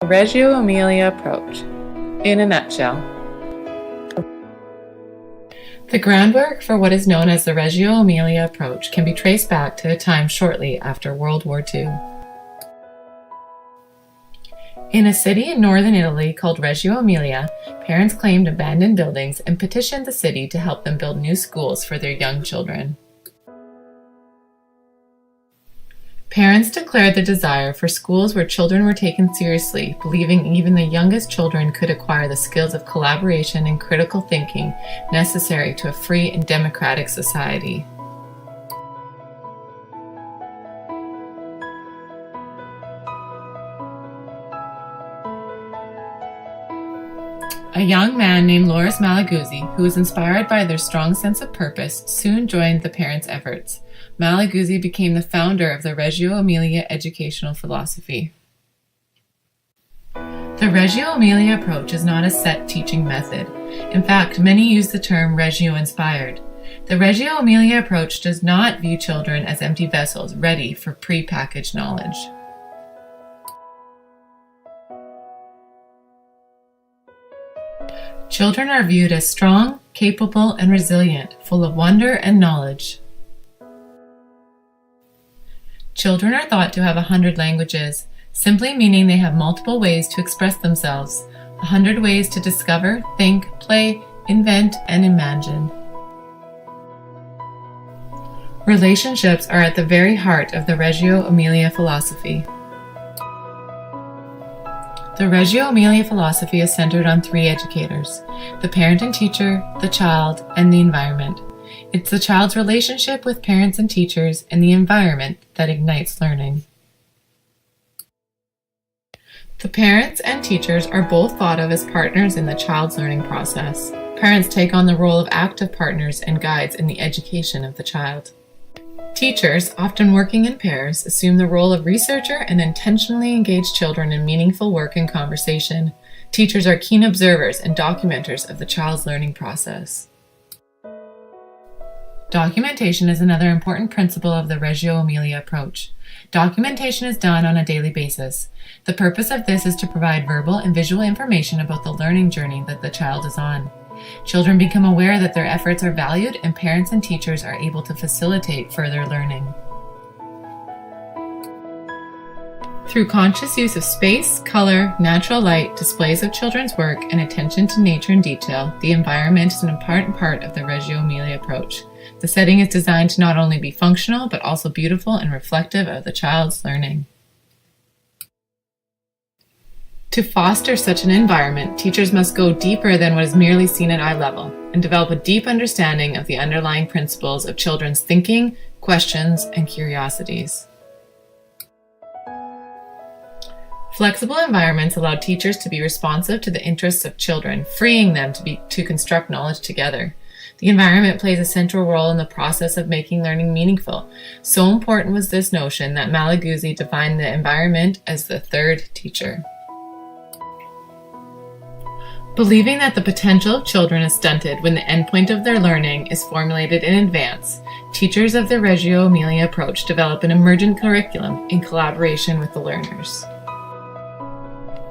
The Reggio Emilia approach, in a nutshell. The groundwork for what is known as the Reggio Emilia approach can be traced back to a time shortly after World War II. In a city in northern Italy called Reggio Emilia, parents claimed abandoned buildings and petitioned the city to help them build new schools for their young children. Parents declared the desire for schools where children were taken seriously, believing even the youngest children could acquire the skills of collaboration and critical thinking necessary to a free and democratic society. A young man named Loris Malaguzzi, who was inspired by their strong sense of purpose, soon joined the parents' efforts. Malaguzzi became the founder of the Reggio Emilia educational philosophy. The Reggio Emilia approach is not a set teaching method. In fact, many use the term Reggio-inspired. The Reggio Emilia approach does not view children as empty vessels ready for pre-packaged knowledge. Children are viewed as strong, capable, and resilient, full of wonder and knowledge. Children are thought to have 100 languages, simply meaning they have multiple ways to express themselves, 100 ways to discover, think, play, invent, and imagine. Relationships are at the very heart of the Reggio Emilia philosophy. The Reggio Emilia philosophy is centered on three educators: the parent and teacher, the child, and the environment. It's the child's relationship with parents and teachers and the environment that ignites learning. The parents and teachers are both thought of as partners in the child's learning process. Parents take on the role of active partners and guides in the education of the child. Teachers, often working in pairs, assume the role of researcher and intentionally engage children in meaningful work and conversation. Teachers are keen observers and documenters of the child's learning process. Documentation is another important principle of the Reggio Emilia approach. Documentation is done on a daily basis. The purpose of this is to provide verbal and visual information about the learning journey that the child is on. Children become aware that their efforts are valued, and parents and teachers are able to facilitate further learning. Through conscious use of space, color, natural light, displays of children's work, and attention to nature and detail, the environment is an important part of the Reggio Emilia approach. The setting is designed to not only be functional, but also beautiful and reflective of the child's learning. To foster such an environment, teachers must go deeper than what is merely seen at eye level and develop a deep understanding of the underlying principles of children's thinking, questions, and curiosities. Flexible environments allow teachers to be responsive to the interests of children, freeing them to construct knowledge together. The environment plays a central role in the process of making learning meaningful. So important was this notion that Malaguzzi defined the environment as the third teacher. Believing that the potential of children is stunted when the endpoint of their learning is formulated in advance, teachers of the Reggio Emilia approach develop an emergent curriculum in collaboration with the learners.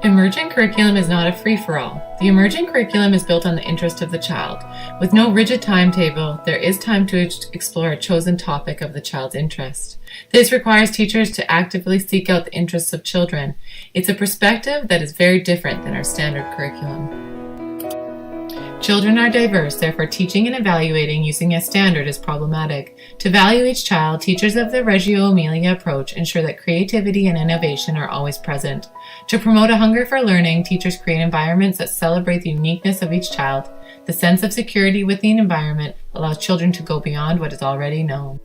Emergent curriculum is not a free-for-all. The emergent curriculum is built on the interest of the child. With no rigid timetable, there is time to explore a chosen topic of the child's interest. This requires teachers to actively seek out the interests of children. It's a perspective that is very different than our standard curriculum. Children are diverse, therefore teaching and evaluating using a standard is problematic. To value each child, teachers of the Reggio Emilia approach ensure that creativity and innovation are always present. To promote a hunger for learning, teachers create environments that celebrate the uniqueness of each child. The sense of security within the environment allows children to go beyond what is already known.